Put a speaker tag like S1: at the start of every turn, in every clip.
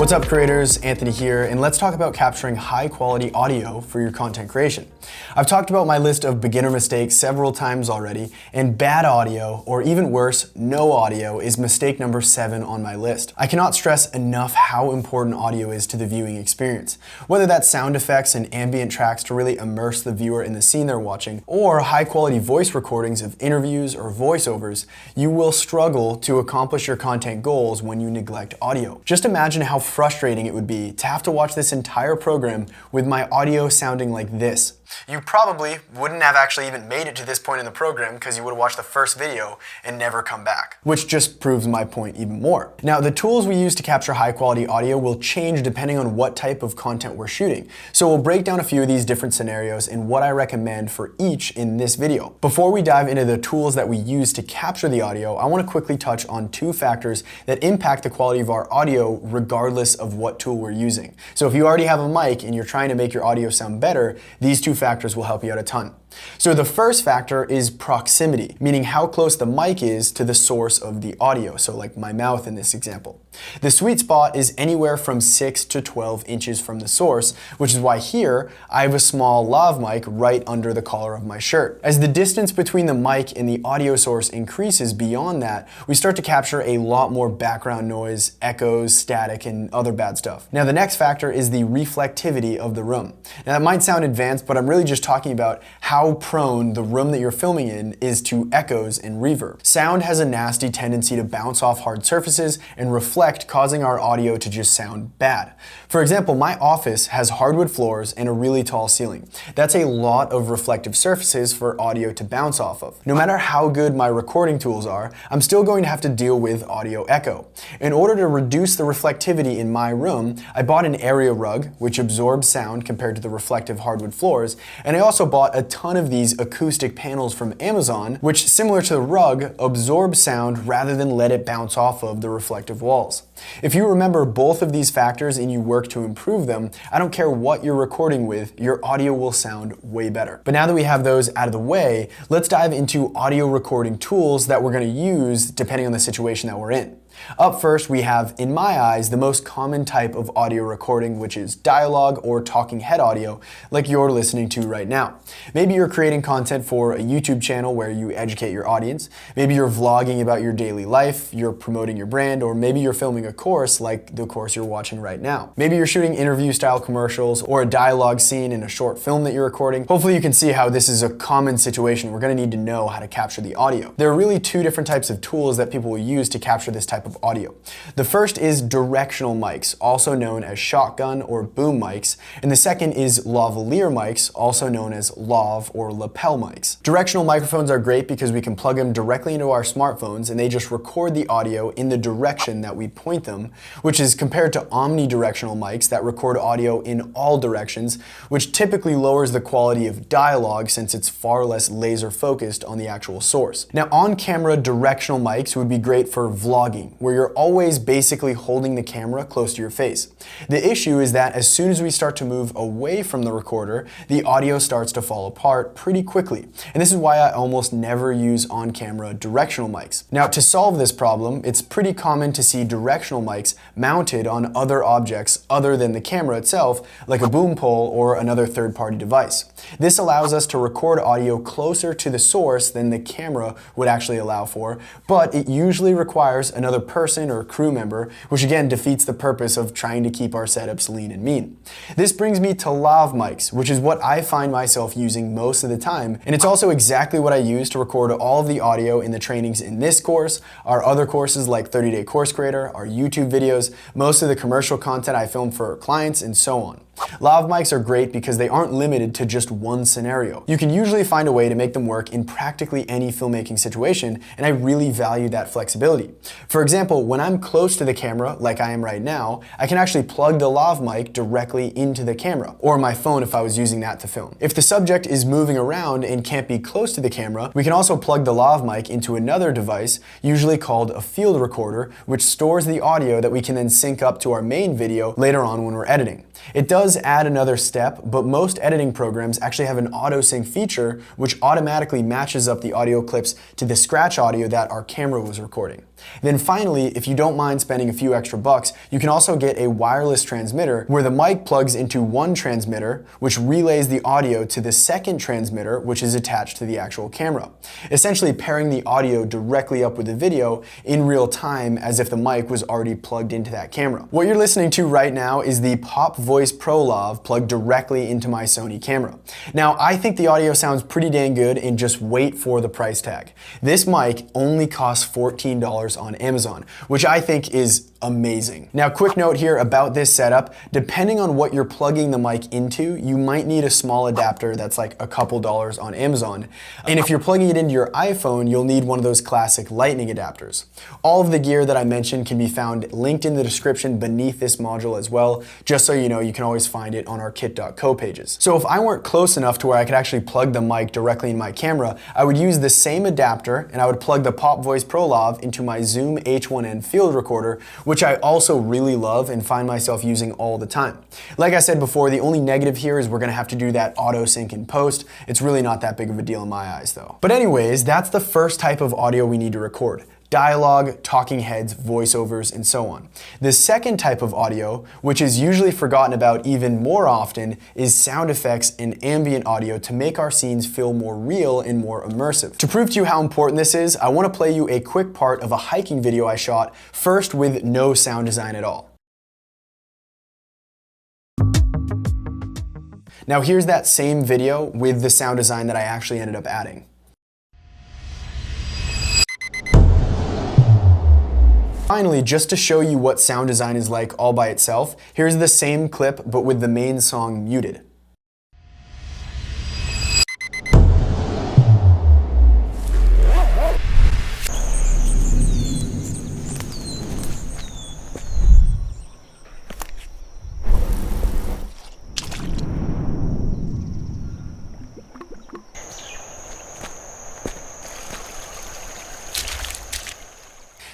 S1: What's up creators, Anthony here, and let's talk about capturing high quality audio for your content creation. I've talked about my list of beginner mistakes several times already, and bad audio, or even worse, no audio, is mistake number 7 on my list. I cannot stress enough how important audio is to the viewing experience. Whether that's sound effects and ambient tracks to really immerse the viewer in the scene they're watching, or high quality voice recordings of interviews or voiceovers, you will struggle to accomplish your content goals when you neglect audio. Just imagine how frustrating it would be to have to watch this entire program with my audio sounding like this. You probably wouldn't have actually even made it to this point in the program because you would have watched the first video and never come back, which just proves my point even more. Now, the tools we use to capture high quality audio will change depending on what type of content we're shooting. So we'll break down a few of these different scenarios and what I recommend for each in this video. Before we dive into the tools that we use to capture the audio, I want to quickly touch on 2 factors that impact the quality of our audio regardless of what tool we're using. So if you already have a mic and you're trying to make your audio sound better, these 2 factors will help you out a ton. So the first factor is proximity, meaning how close the mic is to the source of the audio, so like my mouth in this example. The sweet spot is anywhere from 6 to 12 inches from the source, which is why here I have a small lav mic right under the collar of my shirt. As the distance between the mic and the audio source increases beyond that, we start to capture a lot more background noise, echoes, static, and other bad stuff. Now the next factor is the reflectivity of the room. Now that might sound advanced, but I'm really just talking about how prone the room that you're filming in is to echoes and reverb. Sound has a nasty tendency to bounce off hard surfaces and reflect, causing our audio to just sound bad. For example, my office has hardwood floors and a really tall ceiling. That's a lot of reflective surfaces for audio to bounce off of. No matter how good my recording tools are, I'm still going to have to deal with audio echo. In order to reduce the reflectivity in my room, I bought an area rug, which absorbs sound compared to the reflective hardwood floors, and I also bought a ton of these acoustic panels from Amazon, which, similar to the rug, absorb sound rather than let it bounce off of the reflective walls. If you remember both of these factors and you work to improve them, I don't care what you're recording with, your audio will sound way better. But now that we have those out of the way, let's dive into audio recording tools that we're going to use depending on the situation that we're in. Up first, we have, in my eyes, the most common type of audio recording, which is dialogue or talking head audio, like you're listening to right now. Maybe you're creating content for a YouTube channel where you educate your audience. Maybe you're vlogging about your daily life, you're promoting your brand, or maybe you're filming a course like the course you're watching right now. Maybe you're shooting interview-style commercials or a dialogue scene in a short film that you're recording. Hopefully you can see how this is a common situation. We're going to need to know how to capture the audio. There are really 2 different types of tools that people will use to capture this type of audio. The first is directional mics, also known as shotgun or boom mics, and the second is lavalier mics, also known as lav or lapel mics. Directional microphones are great because we can plug them directly into our smartphones and they just record the audio in the direction that we point them, which is compared to omnidirectional mics that record audio in all directions, which typically lowers the quality of dialogue since it's far less laser focused on the actual source. Now, on-camera directional mics would be great for vlogging, where you're always basically holding the camera close to your face. The issue is that as soon as we start to move away from the recorder, the audio starts to fall apart pretty quickly. And this is why I almost never use on-camera directional mics. Now, to solve this problem, it's pretty common to see directional mics mounted on other objects other than the camera itself, like a boom pole or another third-party device. This allows us to record audio closer to the source than the camera would actually allow for, but it usually requires another person or crew member, which again defeats the purpose of trying to keep our setups lean and mean. This brings me to lav mics, which is what I find myself using most of the time, and it's also exactly what I use to record all of the audio in the trainings in this course, our other courses like 30-Day Course Creator, our YouTube videos, most of the commercial content I film for clients, and so on. Lav mics are great because they aren't limited to just one scenario. You can usually find a way to make them work in practically any filmmaking situation, and I really value that flexibility. For example, when I'm close to the camera, like I am right now, I can actually plug the lav mic directly into the camera, or my phone if I was using that to film. If the subject is moving around and can't be close to the camera, we can also plug the lav mic into another device, usually called a field recorder, which stores the audio that we can then sync up to our main video later on when we're editing. It does add another step, but most editing programs actually have an auto sync feature which automatically matches up the audio clips to the scratch audio that our camera was recording. Then finally, if you don't mind spending a few extra bucks, you can also get a wireless transmitter where the mic plugs into one transmitter, which relays the audio to the second transmitter, which is attached to the actual camera, essentially pairing the audio directly up with the video in real time as if the mic was already plugged into that camera. What you're listening to right now is the Pop Voice Pro Lav plugged directly into my Sony camera. Now, I think the audio sounds pretty dang good, and just wait for the price tag. This mic only costs $14 on Amazon, which I think is amazing. Now, quick note here about this setup. Depending on what you're plugging the mic into, you might need a small adapter that's like a couple dollars on Amazon. And if you're plugging it into your iPhone, you'll need one of those classic lightning adapters. All of the gear that I mentioned can be found linked in the description beneath this module as well. Just so you know, you can always find it on our kit.co pages. So if I weren't close enough to where I could actually plug the mic directly in my camera, I would use the same adapter and I would plug the Pop Voice Pro Lav into my Zoom H1n field recorder, which I also really love and find myself using all the time. Like I said before, the only negative here is we're gonna have to do that auto sync in post. It's really not that big of a deal in my eyes though. But anyways, that's the first type of audio we need to record: dialogue, talking heads, voiceovers, and so on. The second type of audio, which is usually forgotten about even more often, is sound effects and ambient audio to make our scenes feel more real and more immersive. To prove to you how important this is, I want to play you a quick part of a hiking video I shot, first with no sound design at all. Now here's that same video with the sound design that I actually ended up adding. Finally, just to show you what sound design is like all by itself, here's the same clip but with the main song muted.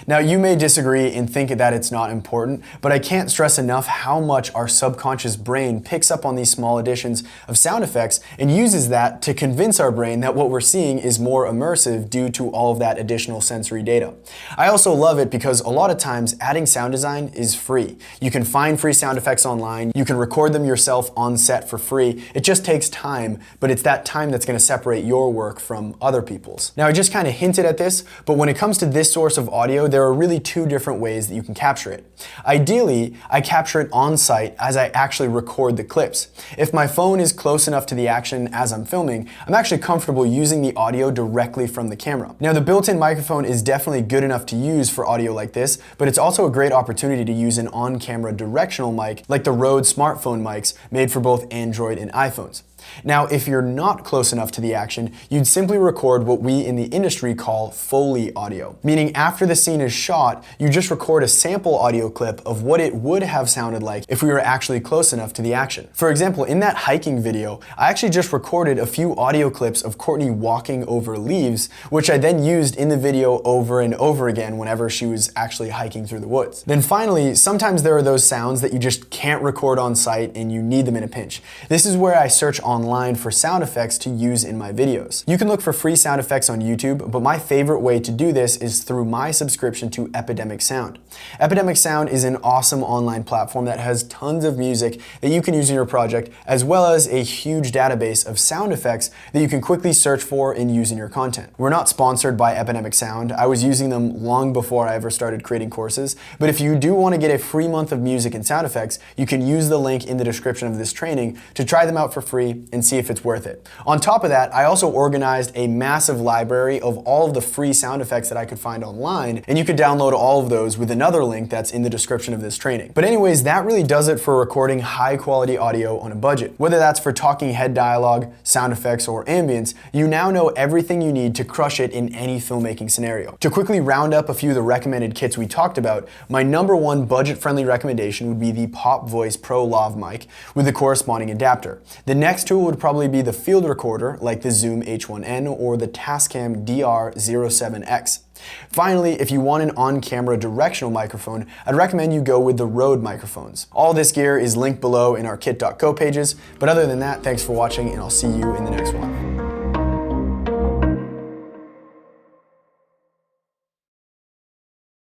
S1: Now, you may disagree and think that it's not important, but I can't stress enough how much our subconscious brain picks up on these small additions of sound effects and uses that to convince our brain that what we're seeing is more immersive due to all of that additional sensory data. I also love it because a lot of times adding sound design is free. You can find free sound effects online, you can record them yourself on set for free. It just takes time, but it's that time that's going to separate your work from other people's. Now, I just kind of hinted at this, but when it comes to this source of audio, there are really two different ways that you can capture it. Ideally, I capture it on site as I actually record the clips. If my phone is close enough to the action as I'm filming, I'm actually comfortable using the audio directly from the camera. Now, the built-in microphone is definitely good enough to use for audio like this, but it's also a great opportunity to use an on-camera directional mic like the Rode smartphone mics made for both Android and iPhones. Now, if you're not close enough to the action, you'd simply record what we in the industry call Foley audio, meaning after the scene is shot, you just record a sample audio clip of what it would have sounded like if we were actually close enough to the action. For example, in that hiking video, I actually just recorded a few audio clips of Courtney walking over leaves, which I then used in the video over and over again whenever she was actually hiking through the woods. Then finally, sometimes there are those sounds that you just can't record on site and you need them in a pinch. This is where I search online for sound effects to use in my videos. You can look for free sound effects on YouTube, but my favorite way to do this is through my subscription to Epidemic Sound. Epidemic Sound is an awesome online platform that has tons of music that you can use in your project, as well as a huge database of sound effects that you can quickly search for and use in your content. We're not sponsored by Epidemic Sound. I was using them long before I ever started creating courses, but if you do want to get a free month of music and sound effects, you can use the link in the description of this training to try them out for free and see if it's worth it. On top of that, I also organized a massive library of all of the free sound effects that I could find online, and you could download all of those with another link that's in the description of this training. But anyways, that really does it for recording high quality audio on a budget. Whether that's for talking head dialogue, sound effects, or ambience, you now know everything you need to crush it in any filmmaking scenario. To quickly round up a few of the recommended kits we talked about, my #1 budget-friendly recommendation would be the Pop Voice Pro Lav mic with the corresponding adapter. The next tool would probably be the field recorder like the Zoom H1n or the Tascam DR07X. Finally, if you want an on-camera directional microphone, I'd recommend you go with the Rode microphones. All this gear is linked below in our kit.co pages, but other than that, thanks for watching and I'll see you in the next one.